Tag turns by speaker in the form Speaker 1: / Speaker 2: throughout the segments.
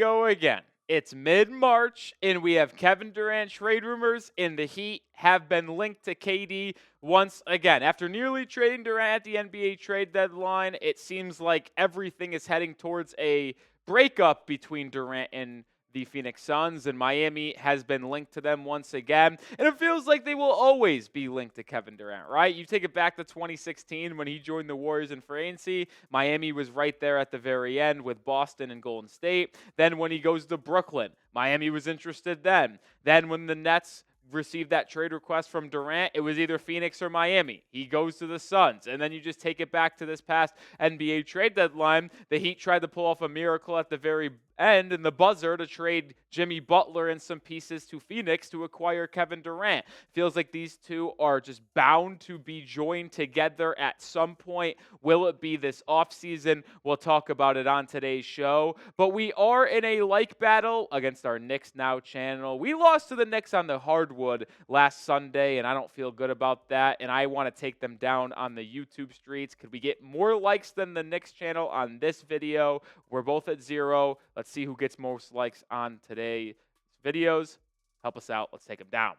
Speaker 1: go again. It's mid-March, and we have Kevin Durant trade rumors, and the Heat have been linked to KD once again. After nearly trading Durant at the NBA trade deadline, it seems like everything is heading towards a breakup between Durant and the Phoenix Suns, and Miami has been linked to them once again. And it feels like they will always be linked to Kevin Durant, right? You take it back to 2016 when he joined the Warriors in free agency. Miami was right there at the very end with Boston and Golden State. Then when he goes to Brooklyn, Miami was interested then. Then when the Nets received that trade request from Durant, it was either Phoenix or Miami. He goes to the Suns. And then you just take it back to this past NBA trade deadline. The Heat tried to pull off a miracle at the very end in the buzzer to trade Jimmy Butler and some pieces to Phoenix to acquire Kevin Durant. Feels like these two are just bound to be joined together at some point. Will it be this offseason? We'll talk about it on today's show. But we are in a like battle against our Knicks Now channel. We lost to the Knicks on the hardwood last Sunday, and I don't feel good about that, and I want to take them down on the YouTube streets. Could we get more likes than the Knicks channel on this video? We're both at 0. Let's see who gets most likes on today's videos. Help us out. Let's take them down.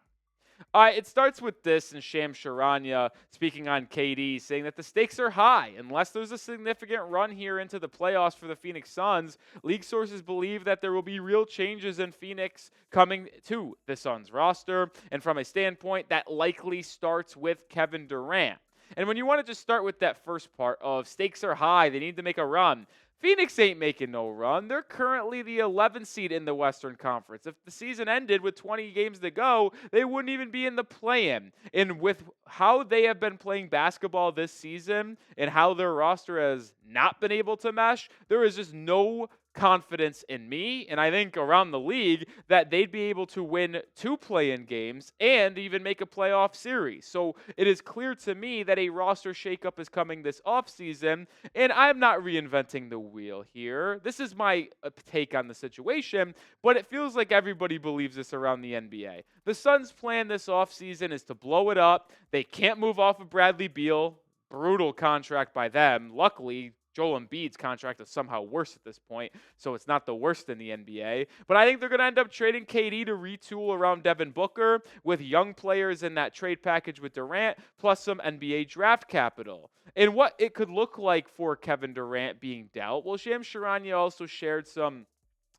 Speaker 1: All right, it starts with this, and Charania speaking on KD, saying that the stakes are high. Unless there's a significant run here into the playoffs for the Phoenix Suns, league sources believe that there will be real changes in Phoenix coming to the Suns roster. And from a standpoint, that likely starts with Kevin Durant. And when you want to just start with that first part of stakes are high, they need to make a run. Phoenix ain't making no run. They're currently the 11th seed in the Western Conference. If the season ended with 20 games to go, they wouldn't even be in the play-in. And with how they have been playing basketball this season and how their roster has not been able to mesh, there is just no confidence in me, and I think around the league, that they'd be able to win 2 play-in games and even make a playoff series. So it is clear to me that a roster shakeup is coming this offseason, and I'm not reinventing the wheel here. This is my take on the situation, but it feels like everybody believes this around the NBA. The Suns' plan this offseason is to blow it up. They can't move off of Bradley Beal. Brutal contract by them. Luckily, Joel Embiid's contract is somehow worse at this point, so it's not the worst in the NBA. But I think they're going to end up trading KD to retool around Devin Booker with young players in that trade package with Durant, plus some NBA draft capital. And what it could look like for Kevin Durant being dealt, well, Charania also shared some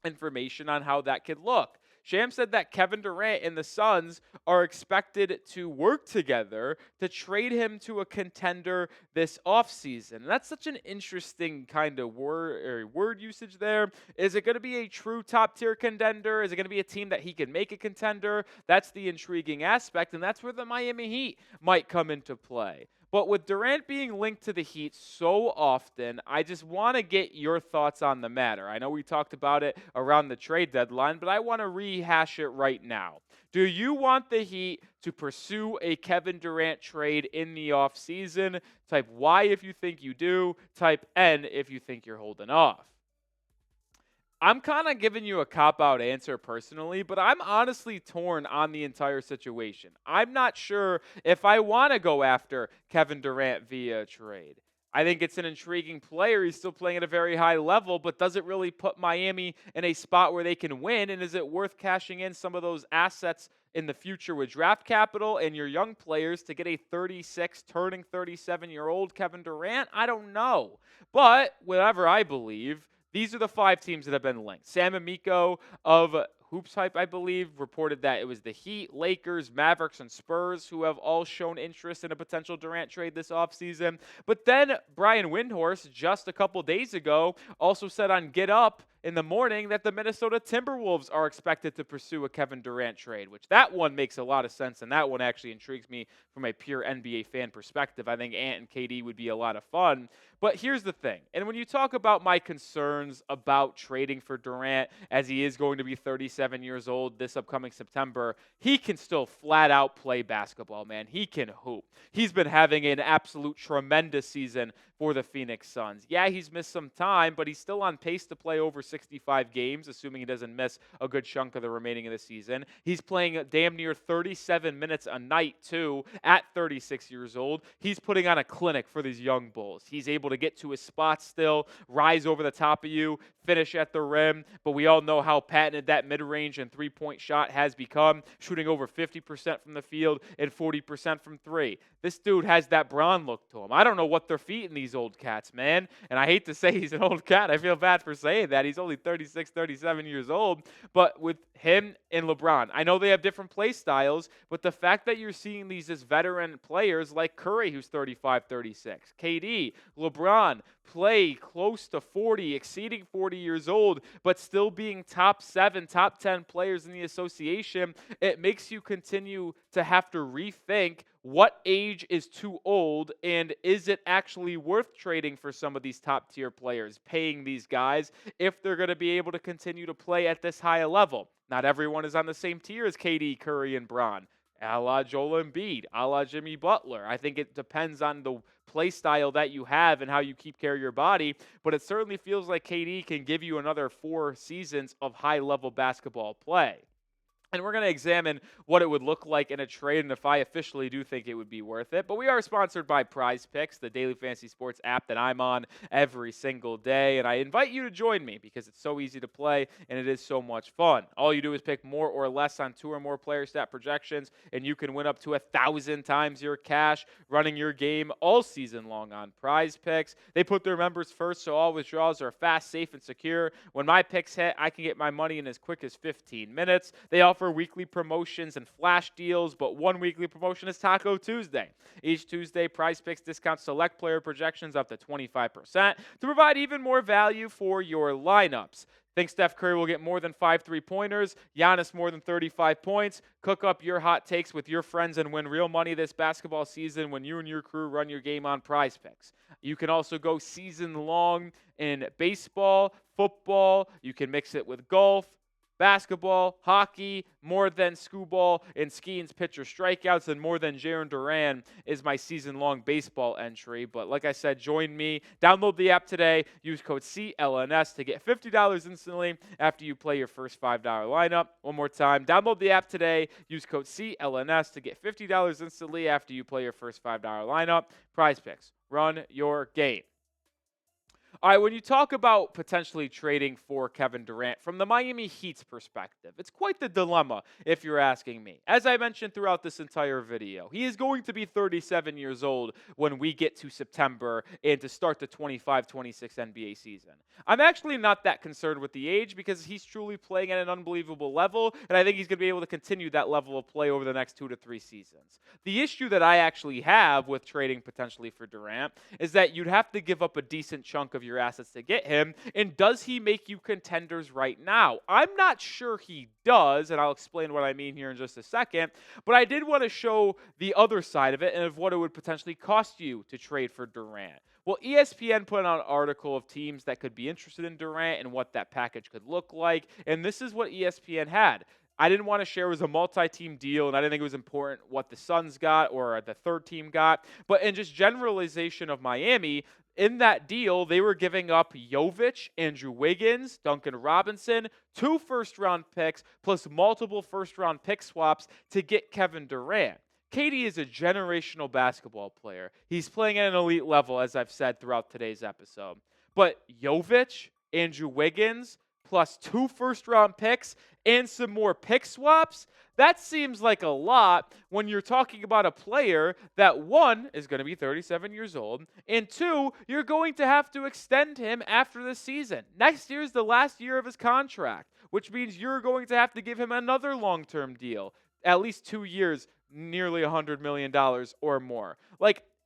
Speaker 1: information on how that could look. Sham said that Kevin Durant and the Suns are expected to work together to trade him to a contender this offseason. And that's such an interesting kind of word usage there. Is it going to be a true top-tier contender? Is it going to be a team that he can make a contender? That's the intriguing aspect, and that's where the Miami Heat might come into play. But with Durant being linked to the Heat so often, I just want to get your thoughts on the matter. I know we talked about it around the trade deadline, but I want to rehash it right now. Do you want the Heat to pursue a Kevin Durant trade in the offseason? Type Y if you think you do. Type N if you think you're holding off. I'm kind of giving you a cop-out answer personally, but I'm honestly torn on the entire situation. I'm not sure if I want to go after Kevin Durant via trade. I think it's an intriguing player. He's still playing at a very high level, but does it really put Miami in a spot where they can win? And is it worth cashing in some of those assets in the future with draft capital and your young players to get a 36, turning 37-year-old Kevin Durant? I don't know. But whatever I believe, these are the 5 teams that have been linked. Sam Amico of Hoops Hype, I believe, reported that it was the Heat, Lakers, Mavericks, and Spurs who have all shown interest in a potential Durant trade this offseason. But then Brian Windhorst, just a couple days ago, also said on Get Up in the morning that the Minnesota Timberwolves are expected to pursue a Kevin Durant trade, which that one makes a lot of sense, and that one actually intrigues me from a pure NBA fan perspective. I think Ant and KD would be a lot of fun. But here's the thing, and when you talk about my concerns about trading for Durant, as he is going to be 37 years old this upcoming September, he can still flat out play basketball, man. He can hoop. He's been having an absolute tremendous season for the Phoenix Suns. Yeah, he's missed some time, but he's still on pace to play over 65 games, assuming he doesn't miss a good chunk of the remaining of the season. He's playing damn near 37 minutes a night, too, at 36 years old. He's putting on a clinic for these young Bulls. He's able to get to his spot still, rise over the top of you, finish at the rim, but we all know how patented that mid-range and three-point shot has become, shooting over 50% from the field and 40% from three. This dude has that Bron look to him. I don't know what they're feeding these old cats, man. And I hate to say he's an old cat. I feel bad for saying that. He's only 36, 37 years old. But with him and LeBron, I know they have different play styles, but the fact that you're seeing these as veteran players like Curry, who's 35, 36, KD, LeBron, play close to 40, exceeding 40 years old, but still being top 7, top 10 players in the association, it makes you continue to have to rethink what age is too old, and is it actually worth trading for some of these top tier players, paying these guys if they're going to be able to continue to play at this high a level. Not everyone is on the same tier as KD, Curry, and Bron. A la Joel Embiid, a la Jimmy Butler. I think it depends on the play style that you have and how you keep care of your body, but it certainly feels like KD can give you another 4 seasons of high-level basketball play. And we're going to examine what it would look like in a trade and if I officially do think it would be worth it. But we are sponsored by Prize Picks, the daily fantasy sports app that I'm on every single day. And I invite you to join me because it's so easy to play and it is so much fun. All you do is pick more or less on 2 or more player stat projections, and you can win up to 1,000 times your cash running your game all season long on Prize Picks. They put their members first, so all withdrawals are fast, safe, and secure. When my picks hit, I can get my money in as quick as 15 minutes. They offer weekly promotions and flash deals, but one weekly promotion is Taco Tuesday. Each Tuesday, Prize Picks discounts select player projections up to 25% to provide even more value for your lineups. Think Steph Curry will get more than 5 3-pointers, Giannis more than 35 points. Cook up your hot takes with your friends and win real money this basketball season when you and your crew run your game on Prize Picks. You can also go season long in baseball, football. You can mix it with golf, basketball, hockey, more than scooball, and skiing's pitcher strikeouts, and more than Jaron Duran is my season-long baseball entry. But like I said, join me. Download the app today. Use code CLNS to get $50 instantly after you play your first $5 lineup. One more time, download the app today. Use code CLNS to get $50 instantly after you play your first $5 lineup. Prize Picks. Run your game. All right, when you talk about potentially trading for Kevin Durant, from the Miami Heat's perspective, it's quite the dilemma if you're asking me. As I mentioned throughout this entire video, he is going to be 37 years old when we get to September and to start the 25-26 NBA season. I'm actually not that concerned with the age because he's truly playing at an unbelievable level, and I think he's going to be able to continue that level of play over the next 2 to 3 seasons. The issue that I actually have with trading potentially for Durant is that you'd have to give up a decent chunk of your assets to get him, and does he make you contenders right now? I'm not sure he does, and I'll explain what I mean here in just a second, but I did want to show the other side of it and of what it would potentially cost you to trade for Durant. Well, ESPN put out an article of teams that could be interested in Durant and what that package could look like, and this is what ESPN had. I didn't want to share it was a multi-team deal, and I didn't think it was important what the Suns got or the third team got, but in just generalization of Miami, in that deal, they were giving up Jovic, Andrew Wiggins, Duncan Robinson, 2 first-round picks, plus multiple first-round pick swaps to get Kevin Durant. KD is a generational basketball player. He's playing at an elite level, as I've said throughout today's episode. But Jovic, Andrew Wiggins, plus 2 first-round picks and some more pick swaps, that seems like a lot when you're talking about a player that, 1, is going to be 37 years old, and 2, you're going to have to extend him after this season. Next year is the last year of his contract, which means you're going to have to give him another long-term deal, at least 2 years, nearly $100 million or more.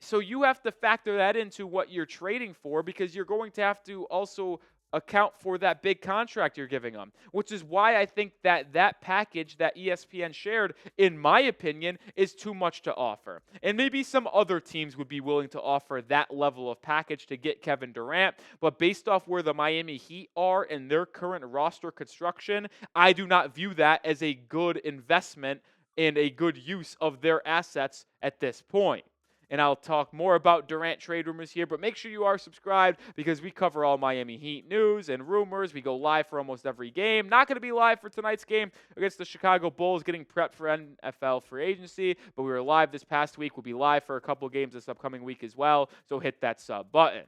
Speaker 1: So you have to factor that into what you're trading for because you're going to have to also account for that big contract you're giving them, which is why I think that package that ESPN shared, in my opinion, is too much to offer. And maybe some other teams would be willing to offer that level of package to get Kevin Durant, but based off where the Miami Heat are in their current roster construction, I do not view that as a good investment and a good use of their assets at this point. and I'll talk more about Durant trade rumors here, but make sure you are subscribed because we cover all Miami Heat news and rumors. We go live for almost every game. Not going to be live for tonight's game against the Chicago Bulls, getting prepped for NFL free agency, but we were live this past week. We'll be live for a couple games this upcoming week as well, so hit that sub button.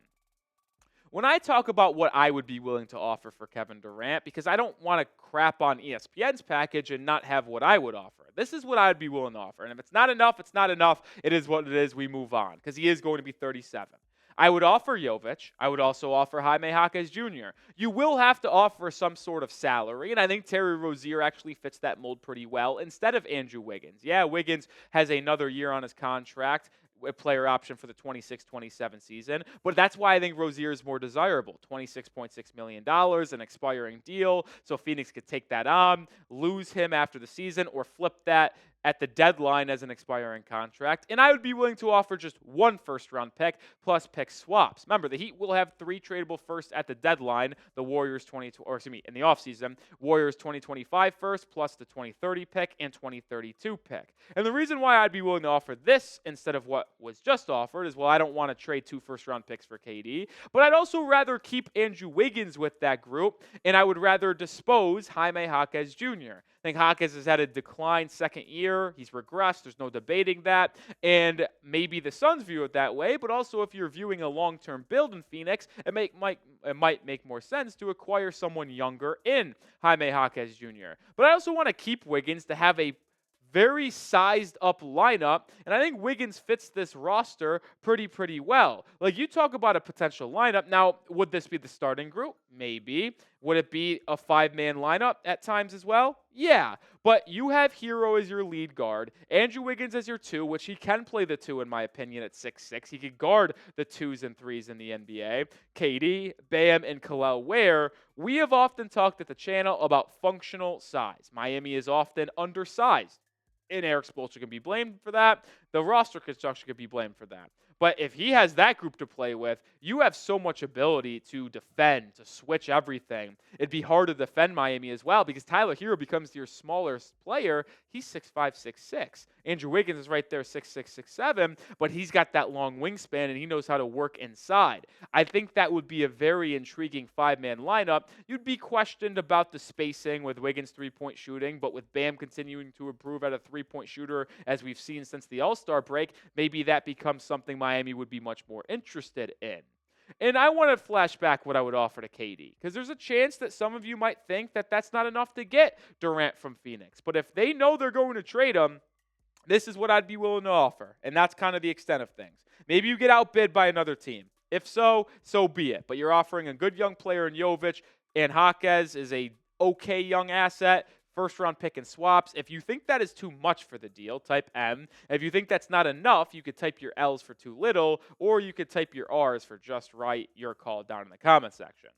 Speaker 1: When I talk about what I would be willing to offer for Kevin Durant, because I don't want to crap on ESPN's package and not have what I would offer. This is what I'd be willing to offer. And if it's not enough, it's not enough. It is what it is. We move on because he is going to be 37. I would offer Jovic. I would also offer Jaime Jaquez Jr. You will have to offer some sort of salary, and I think Terry Rozier actually fits that mold pretty well instead of Andrew Wiggins. Yeah, Wiggins has another year on his contract, a player option for the 26-27 season. But that's why I think Rozier is more desirable. $26.6 million, an expiring deal. So Phoenix could take that on, lose him after the season, or flip that at the deadline as an expiring contract. And I would be willing to offer just one first-round pick plus pick swaps. Remember, the Heat will have 3 tradable firsts at the deadline. The Warriors in the offseason, Warriors 2025 first plus the 2030 pick and 2032 pick. And the reason why I'd be willing to offer this instead of what was just offered is, well, I don't want to trade 2 first-round picks for KD, but I'd also rather keep Andrew Wiggins with that group, and I would rather dispose Jaime Jaquez Jr. I think Jaquez has had a decline second year. He's regressed. There's no debating that. And maybe the Suns view it that way, but also if you're viewing a long-term build in Phoenix, it might make more sense to acquire someone younger in Jaime Jaquez Jr. But I also want to keep Wiggins to have a very sized up lineup, and I think Wiggins fits this roster pretty well. Like, you talk about a potential lineup. Now, would this be the starting group? Maybe. Would it be a 5-man lineup at times as well? Yeah. But you have Hero as your lead guard, Andrew Wiggins as your 2, which he can play the 2 in my opinion at 6'6". He could guard the 2s and 3s in the NBA. KD, Bam, and Khalil Ware. We have often talked at the channel about functional size. Miami is often undersized. And Eric Spoelstra can be blamed for that. The roster construction could be blamed for that. But if he has that group to play with, you have so much ability to defend, to switch everything. It'd be hard to defend Miami as well because Tyler Hero becomes your smallest player. He's 6'5", 6'6". Andrew Wiggins is right there, 6'6", 6'7", but he's got that long wingspan and he knows how to work inside. I think that would be a very intriguing 5-man lineup. You'd be questioned about the spacing with Wiggins' three-point shooting, but with Bam continuing to improve at a three-point shooter as we've seen since the All-Star break, maybe that becomes something Miami would be much more interested in. And I want to flash back what I would offer to KD, because there's a chance that some of you might think that that's not enough to get Durant from Phoenix. But if they know they're going to trade him, this is what I'd be willing to offer. And that's kind of the extent of things. Maybe you get outbid by another team. If so, so be it. But you're offering a good young player in Jovic, and Jaquez is a okay young asset. First-round pick and swaps. If you think that is too much for the deal, type M. If you think that's not enough, you could type your L's for too little, or you could type your R's for just right. Your call down in the comment section.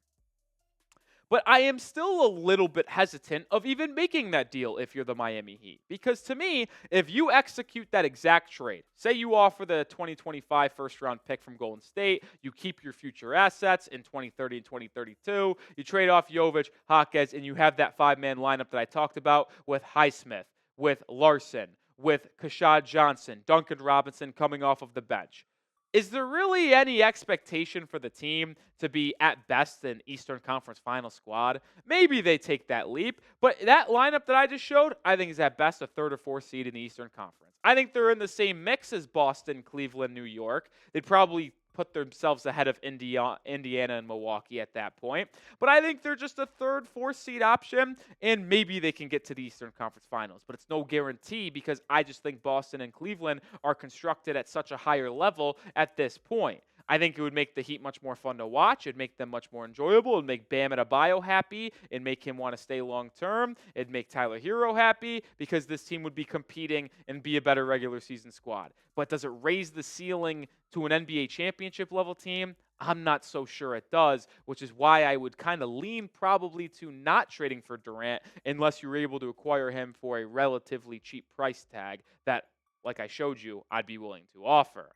Speaker 1: But I am still a little bit hesitant of even making that deal if you're the Miami Heat. Because to me, if you execute that exact trade, say you offer the 2025 first-round pick from Golden State, you keep your future assets in 2030 and 2032, you trade off Jovic, Jaquez, and you have that 5-man lineup that I talked about with Highsmith, with Larson, with Kashad Johnson, Duncan Robinson coming off of the bench. Is there really any expectation for the team to be, at best, an Eastern Conference Final squad? Maybe they take that leap, but that lineup that I just showed, I think is at best a 3rd or 4th seed in the Eastern Conference. I think they're in the same mix as Boston, Cleveland, New York. They'd probably put themselves ahead of Indiana and Milwaukee at that point. But I think they're just a 3rd, 4th seed option, and maybe they can get to the Eastern Conference Finals. But it's no guarantee because I just think Boston and Cleveland are constructed at such a higher level at this point. I think it would make the Heat much more fun to watch. It'd make them much more enjoyable. It'd make Bam Adebayo happy. It'd make him want to stay long term. It'd make Tyler Hero happy because this team would be competing and be a better regular season squad. But does it raise the ceiling to an NBA championship level team? I'm not so sure it does, which is why I would kind of lean probably to not trading for Durant unless you were able to acquire him for a relatively cheap price tag that, like I showed you, I'd be willing to offer.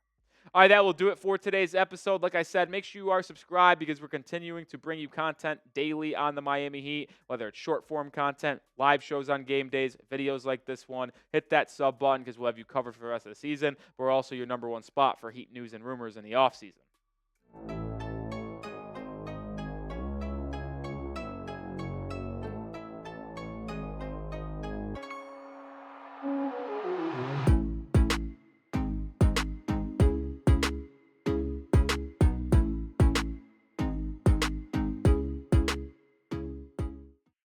Speaker 1: All right, that will do it for today's episode. Like I said, make sure you are subscribed because we're continuing to bring you content daily on the Miami Heat, whether it's short form content, live shows on game days, videos like this one. Hit that sub button because we'll have you covered for the rest of the season. We're also your #1 spot for Heat news and rumors in the offseason.